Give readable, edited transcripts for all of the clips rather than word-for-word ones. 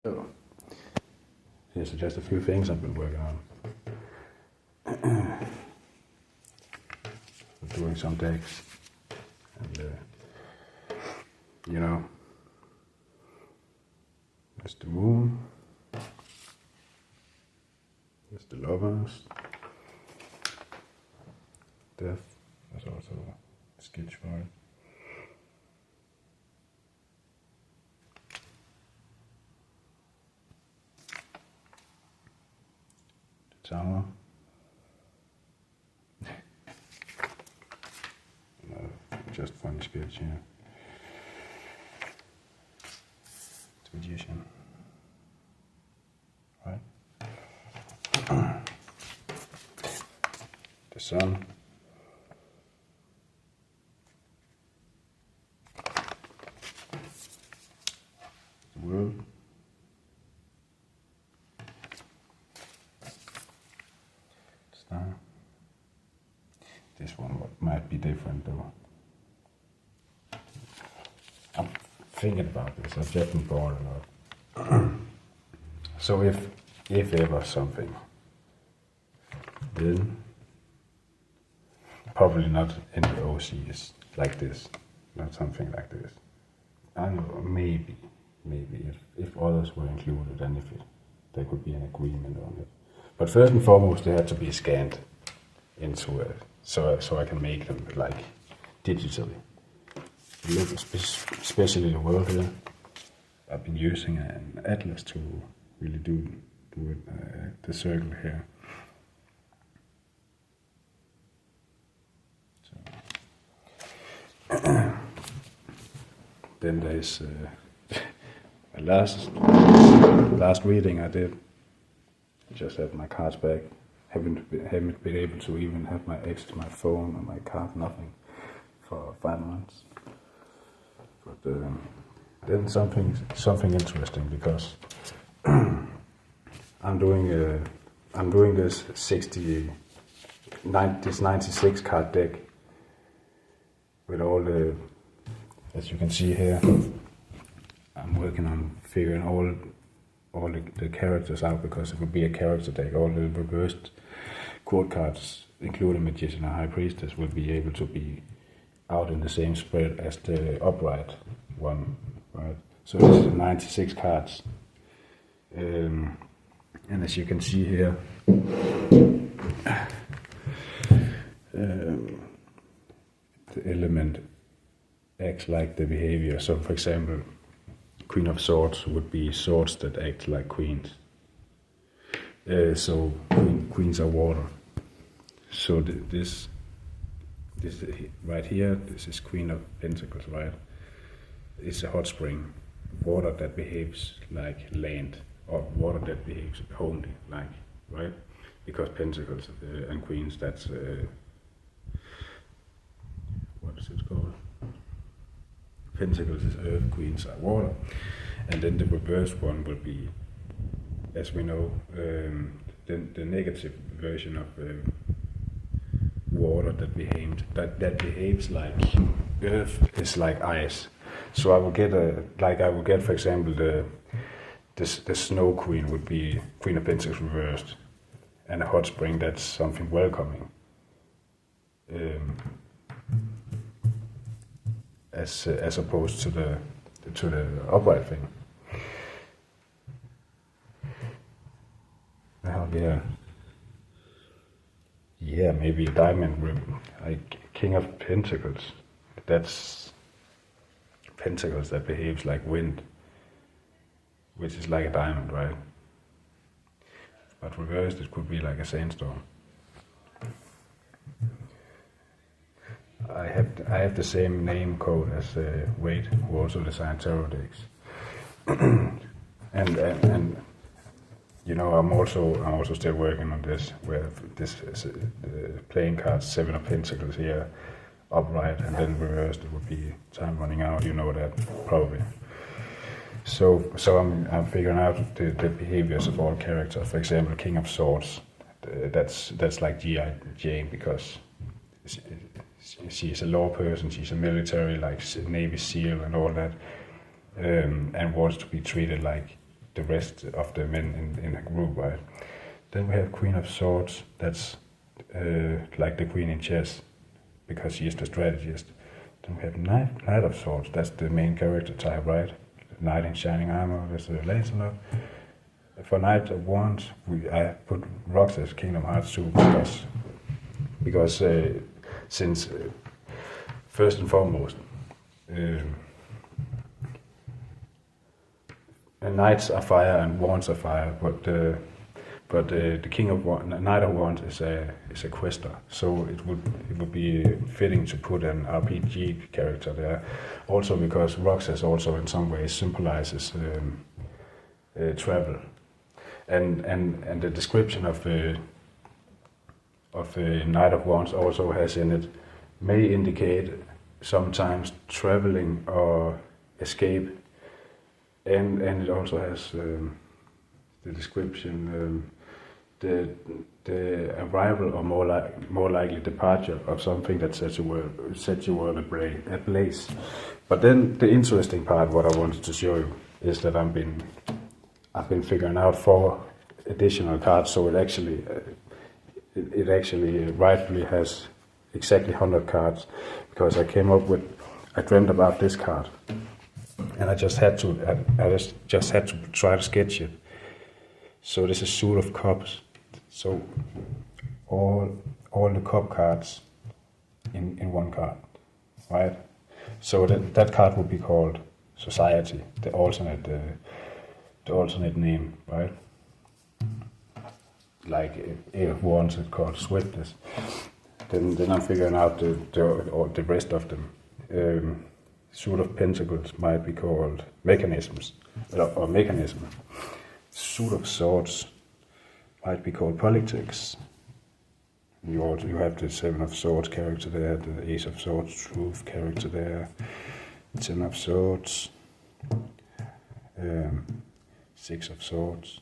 So, here's just a few things I've been working on. Doing some decks, and there's the moon, there's the lovers, death. There's also a sketch for it. The tower. Just funny sketch here. It's a magician, right? The sun. The world. Star. This one might be different though. I'm thinking about this. I've just been bored a lot. So if ever something, then probably not in the OCs like this, not something like this. I don't know, maybe if others were included and if there could be an agreement on it. But first and foremost, they had to be scanned into it, so I can make them like digitally. Look, especially the world here. I've been using an atlas to really do it, the circle here. So then there's last reading I did. Just had my cards back. Haven't been able to even have my phone and my card, nothing, for 5 months. But then something interesting, because I'm doing this 96 card deck with all the, as you can see here. I'm working on figuring all the characters out, because it would be a character deck. All the reversed court cards, including Magician and High Priestess, will be able to be out in the same spread as the upright one, right? So this is 96 cards, and as you can see here, the element acts like the behavior. So, for example, Queen of Swords would be swords that act like queens. So queens are water. So this right here, this is Queen of Pentacles, right? It's a hot spring, water that behaves like land, or water that behaves homely, like, right? Because Pentacles and Queens, that's what is it called? Pentacles is earth, Queens are water, and then the reverse one will be, as we know, the negative version of water that behaves like earth is like ice. So I will get for example, the Snow Queen would be Queen of Pentacles reversed, and a hot spring, that's something welcoming. As opposed to the upright thing. Well, yeah, maybe a diamond rim, like King of Pentacles. That's Pentacles that behaves like wind, which is like a diamond, right? But reversed, it could be like a sandstorm. I have the same name code as Wade, who also designed tarot decks, and I'm also still working on this, where this is playing cards 7 of Pentacles here, upright, and then reversed. It would be time running out. You know that probably. So I'm figuring out the behaviors of all characters. For example, King of Swords. That's like G.I. Jane, because she's a law person, she's a military, like Navy SEAL and all that, and wants to be treated like the rest of the men in a group, right? Then we have Queen of Swords. That's like the queen in chess, because she is the strategist. Then we have Knight of Swords. That's the main character type, right? Knight in shining armor. That's the Lancelot. For Knight of Wands, I put Roxas Kingdom Hearts 2 because since first and foremost, knights are fire and wands are fire, but the Knight of Wands is a quester, so it would be fitting to put an RPG character there. Also because Roxas also in some ways symbolizes travel, and the description of the Knight of Wands also has in it may indicate sometimes traveling or escape, and it also has the description the arrival or more likely departure of something that sets your world ablaze. But then the interesting part, what I wanted to show you, is that I've been figuring out 4 additional cards, so it actually rightfully has exactly 100 cards, because I dreamt about this card, and I just had to try to sketch it. So this is Suit of Cups. So all the cup cards in one card, right? So that card would be called Society, the alternate name, right? Like Eight of Wands is called Swiftness. Then I'm figuring out the rest of them. Suit of Pentacles might be called Mechanisms, or Mechanism. Suit of Swords might be called Politics. You have the Seven of Swords character there, the Ace of Swords Truth character there, Ten of Swords, Six of Swords.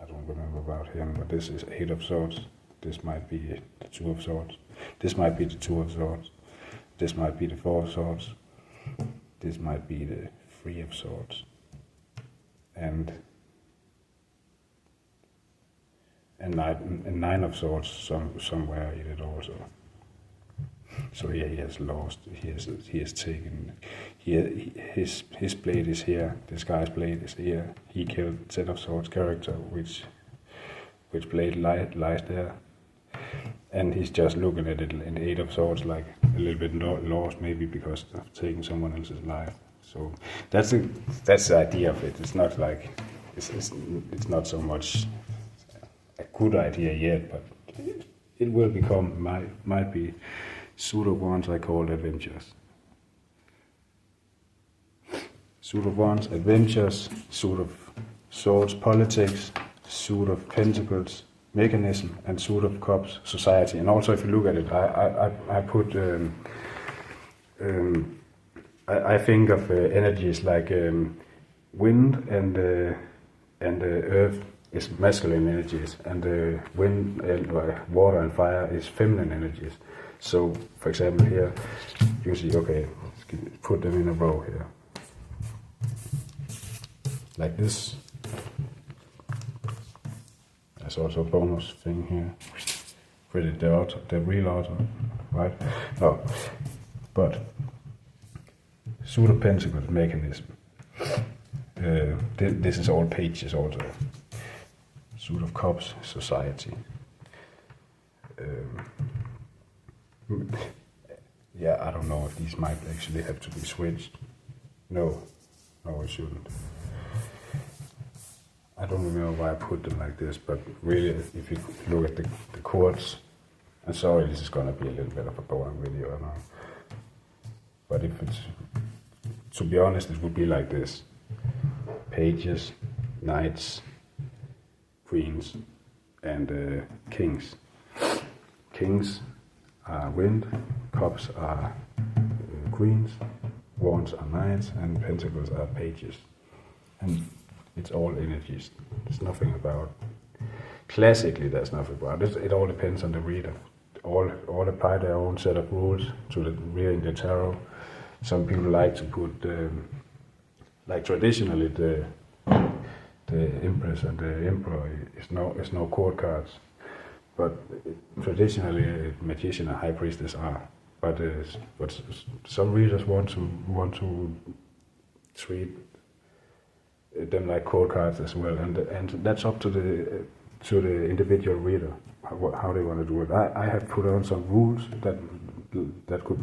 I don't remember about him, but this is Eight of Swords. This might be the Two of Swords. This might be the Two of Swords. This might be the Four of Swords. This might be the Three of Swords. And Nine of Swords somewhere in it also. So here he has lost. He has taken. His blade is here. This guy's blade is here. He killed Ten of Swords character, which blade lies there, and he's just looking at it in the Eight of Swords, like a little bit lost, maybe because of taking someone else's life. So that's the idea of it. It's not like it's not so much a good idea yet, but it will become, might be. Suit of Wands I call Adventures. Suit of Wands, Adventures. Suit of Swords, Politics. Suit of Pentacles, Mechanism. And Suit of Cups, Society. And also if you look at it, I put, I think of energies like wind and earth is masculine energies, and wind and water and fire is feminine energies. So, for example, here you see, okay, put them in a row here, like this. There's also a bonus thing here. Pretty the real author, right? No, but Suit of Pentacles, Mechanism. This is all pages also. Suit of Cups, Society. Yeah, I don't know if these might actually have to be switched. No, it shouldn't. I don't remember why I put them like this, but really, if you look at the chords, I'm sorry, this is gonna be a little bit of a boring video, I know. But if it's, to be honest, it would be like this: pages, knights, queens, and kings. Kings are wind, cups are queens, wands are knights, and pentacles are pages. And it's all energies. There's nothing about. Classically, there's nothing about it. It all depends on the reader. All apply their own set of rules to reading the tarot. Some people like to put, like traditionally, the Empress and the Emperor is no court cards. But traditionally, magician and high priestess are. But some readers want to treat them like court cards as well, and that's up to the individual reader how they want to do it. I have put on some rules that could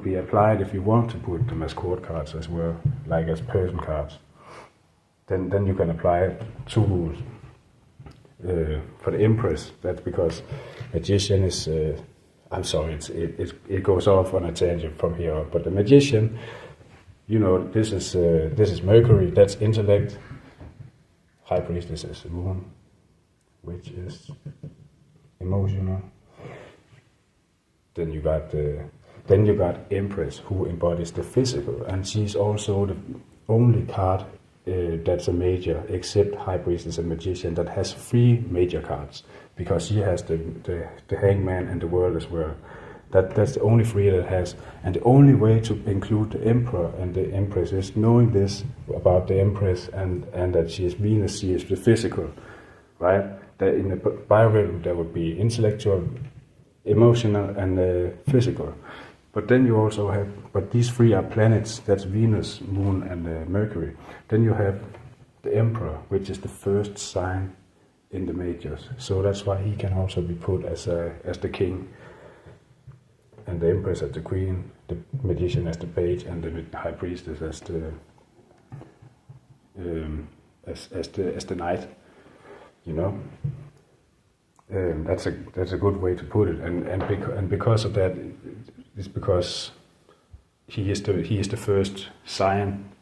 be applied if you want to put them as court cards as well, like as person cards. Then you can apply 2 rules. For the Empress, that's because magician is. I'm sorry, it goes off on a tangent from here on. But the magician, this is Mercury. That's intellect. High priestess is the moon, which is emotional. Then you got Empress, who embodies the physical, and she's also the only card that's a major, except High Priestess and Magician, that has 3 major cards, because she has the Hangman and the World as well. That's the only 3 that has, and the only way to include the Emperor and the Empress is knowing this about the Empress and that she is Venus, she is the physical, right? That in the biorhythm there would be intellectual, emotional, and physical. But then you also have, but these 3 are planets, that's Venus, Moon, and Mercury. Then you have the Emperor, which is the first sign in the majors. So that's why he can also be put as the king, and the Empress as the queen, the Magician as the page, and the High Priestess as the knight. That's a good way to put it, and because of that, it's because he is the first sign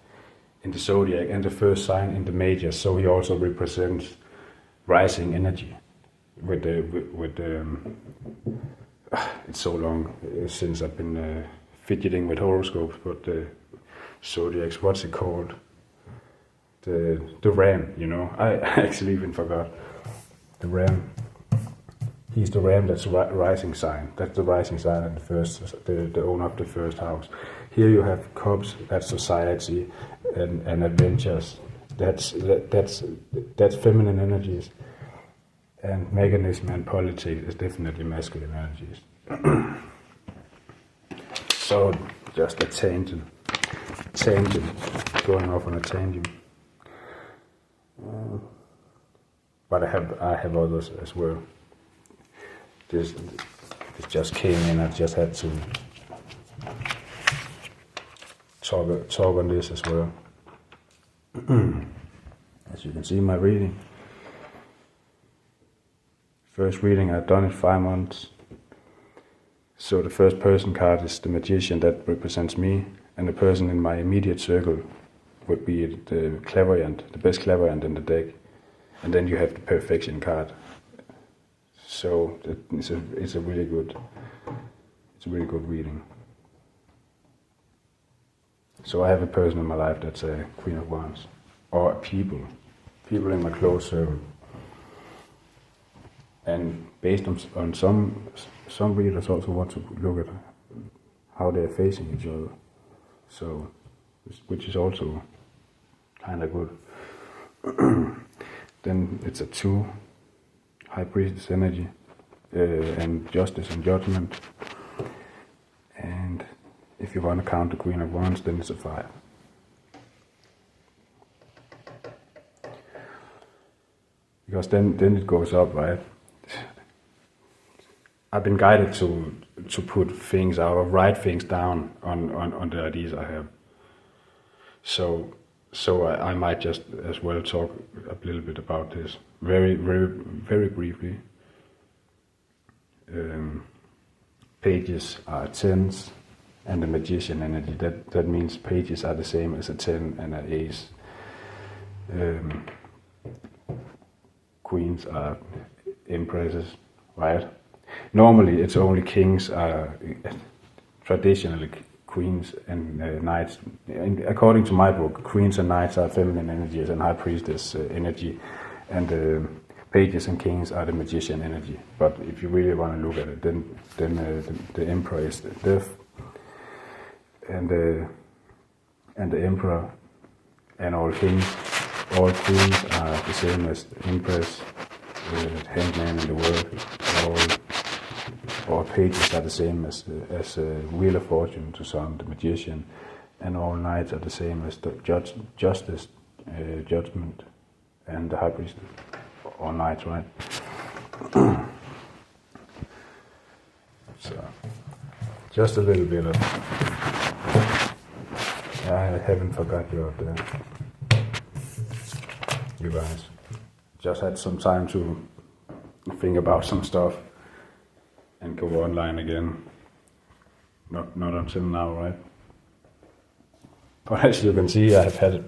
in the zodiac and the first sign in the majors. So he also represents rising energy. It's so long since I've been fidgeting with horoscopes, but the zodiacs, what's it called? The ram. I actually even forgot the ram. He's the ram, that's the rising sign. That's the rising sign and the owner of the first house. Here you have cups, that's society and adventures. That's feminine energies. And mechanism and politics is definitely masculine energies. So just a tangent, going off on a tangent. But I have others as well. This just came in. I just had to talk on this as well. As you can see, my reading. First reading, I've done it 5 months. So the first person card is the Magician, that represents me, and the person in my immediate circle would be the clairvoyant, the best clairvoyant in the deck. And then you have the Perfection card. So it's a really good reading. So I have a person in my life that's a Queen of Wands, or people in my close circle. And based on some readers also want to look at how they're facing each other. So, which is also kind of good. Then it's a 2. High Priestess energy, and Justice and Judgment. And if you want to count the Queen of Wands, then it's a 5. Because then it goes up, right? I've been guided to put things out or write things down on the ideas I have. So I might just as well talk a little bit about this. Very, very, very briefly. Pages are 10s, and the Magician energy. That means pages are the same as a 10 and an ace. Queens are empresses, right? Normally, it's only kings traditionally queens and knights. And according to my book, queens and knights are feminine energies and High Priestess energy. And pages and kings are the Magician energy. But if you really want to look at it, then the Emperor is the death, and the Emperor and all kings all tools are the same as Impress, Handman in the World. All pages are the same as Wheel of Fortune to some, The Magician, and all knights are the same as the Justice, Judgment, and the High Priest. All knights, right? So, just a little bit of. I haven't forgot you out there, you guys. Just had some time to think about some stuff and go online again. Not until now, right? But as you can see, I have had a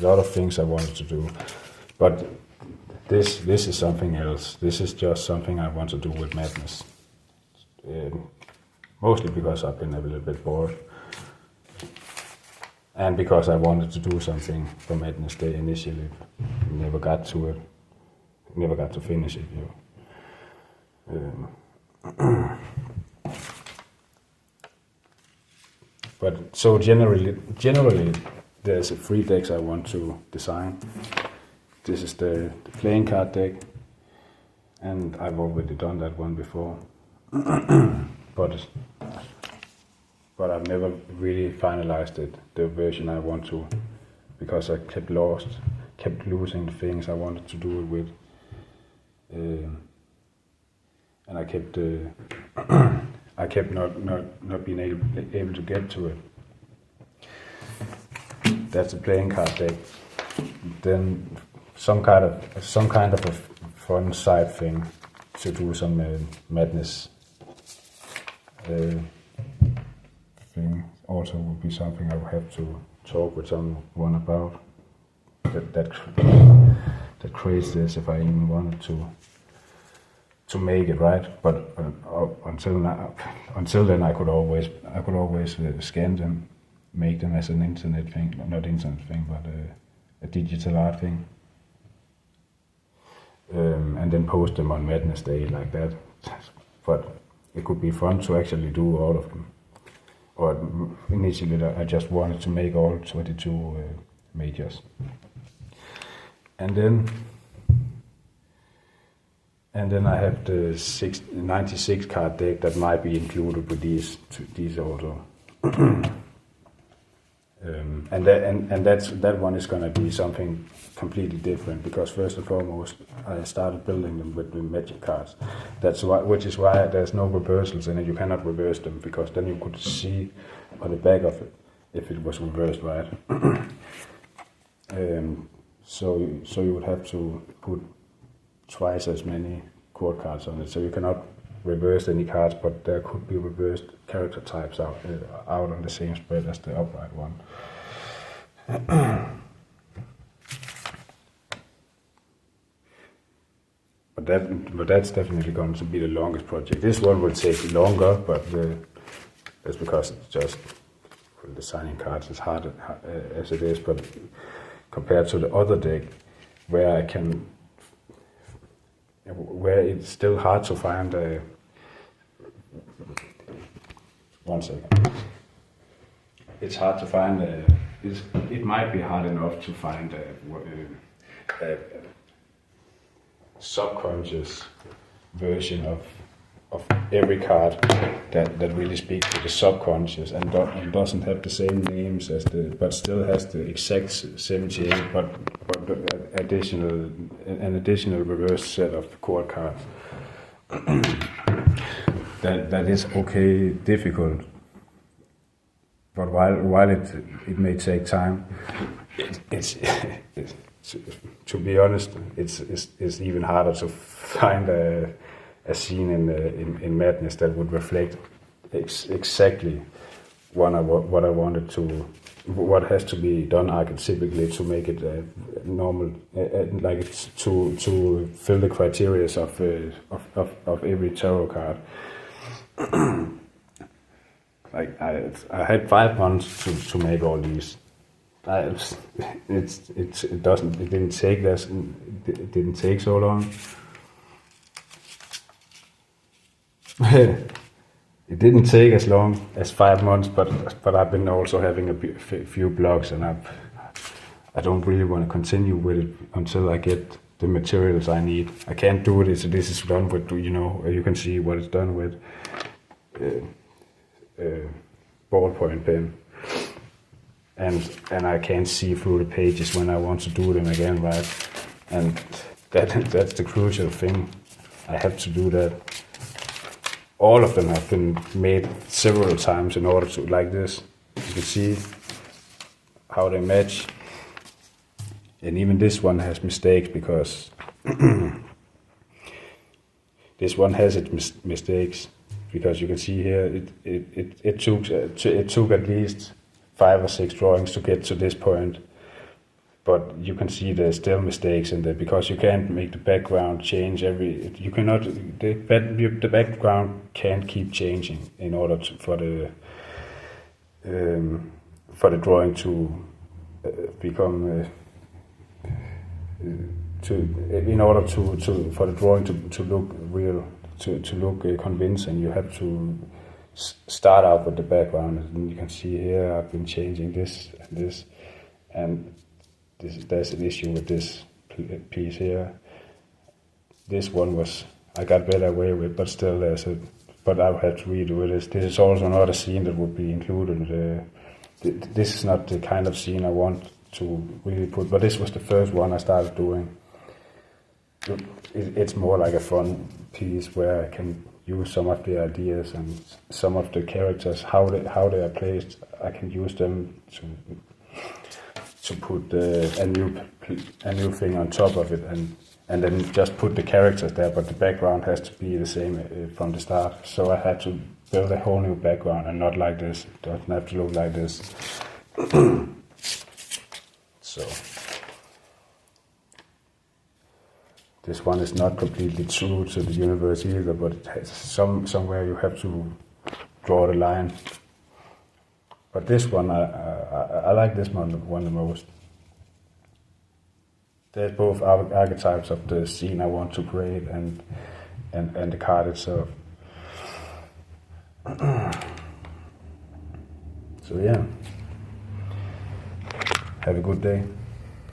lot of things I wanted to do. But this is something else. This is just something I want to do with Madness. Mostly because I've been a little bit bored. And because I wanted to do something for Madness Day initially. Never got to it. Never got to finish it, But so generally, there's 3 decks I want to design. This is the playing card deck, and I've already done that one before. But I've never really finalized it, the version I want to, because I kept losing the things I wanted to do it with, and I kept not being able to get to it. That's a playing card deck. Then some kind of a fun side thing to do some Madness thing. Also would be something I would have to talk with someone about. That creates this if I even wanted to make it, right. But until then I could always scan them, make them as an internet thing, not internet thing, but a digital art thing, and then post them on Madness Day like that. But it could be fun to actually do all of them. Or initially I just wanted to make all 22 majors. And then I have the 96 card deck that might be included with these also. And that one is going to be something completely different, because first and foremost I started building them with the magic cards. Which is why there's no reversals in it. You cannot reverse them, because then you could see on the back of it if it was reversed, right? So you would have to put twice as many court cards on it. So you cannot reverse any cards, but there could be reversed character types out on the same spread as the upright one. But that's definitely going to be the longest project. This one will take longer, but that's because it's just designing cards is hard as it is. But compared to the other deck, where it's still hard to find a. 1 second. It's hard to find it might be hard enough to find a subconscious version of every card that really speaks to the subconscious and doesn't have the same names but still has the exact 78 but an additional reverse set of chord cards. That is okay, difficult, but while it may take time, it's to be honest, it's even harder to find a scene in Madness that would reflect exactly what I wanted to, what has to be done archetypically to make it normal, like it's to fill the criteria of every tarot card. Like I had 5 months to make all these. It didn't take so long. It didn't take as long as 5 months, but I've been also having a few blocks, and I don't really want to continue with it until I get the materials I need. I can't do this. This is done with, you can see what it's done with ballpoint pen. And I can't see through the pages when I want to do them again, right? And that's the crucial thing. I have to do that. All of them have been made several times in order to, like this. You can see how they match. And even this one has mistakes because this one has its mistakes, because you can see here it took at least 5 or 6 drawings to get to this point, but you can see there's still mistakes in there because you can't make the background change the background can't keep changing in order for the drawing to become for the drawing to look real, to look convincing. You have to start out with the background, and you can see here I've been changing this and this, and there's an issue with this piece here. This one I got better away with, but still but I'll have to redo this. This is also another scene that would be included. This is not the kind of scene I want to really put, but this was the first one I started doing. It's more like a fun piece where I can use some of the ideas and some of the characters, how they are placed. I can use them to put a new thing on top of it, and then just put the characters there, but the background has to be the same from the start. So I had to build a whole new background, and not like this. It doesn't have to look like this. So this one is not completely true to the universe either, but it has somewhere you have to draw the line. But this one, I like this one the most. There's both archetypes of the scene I want to create and the card itself. So yeah, have a good day.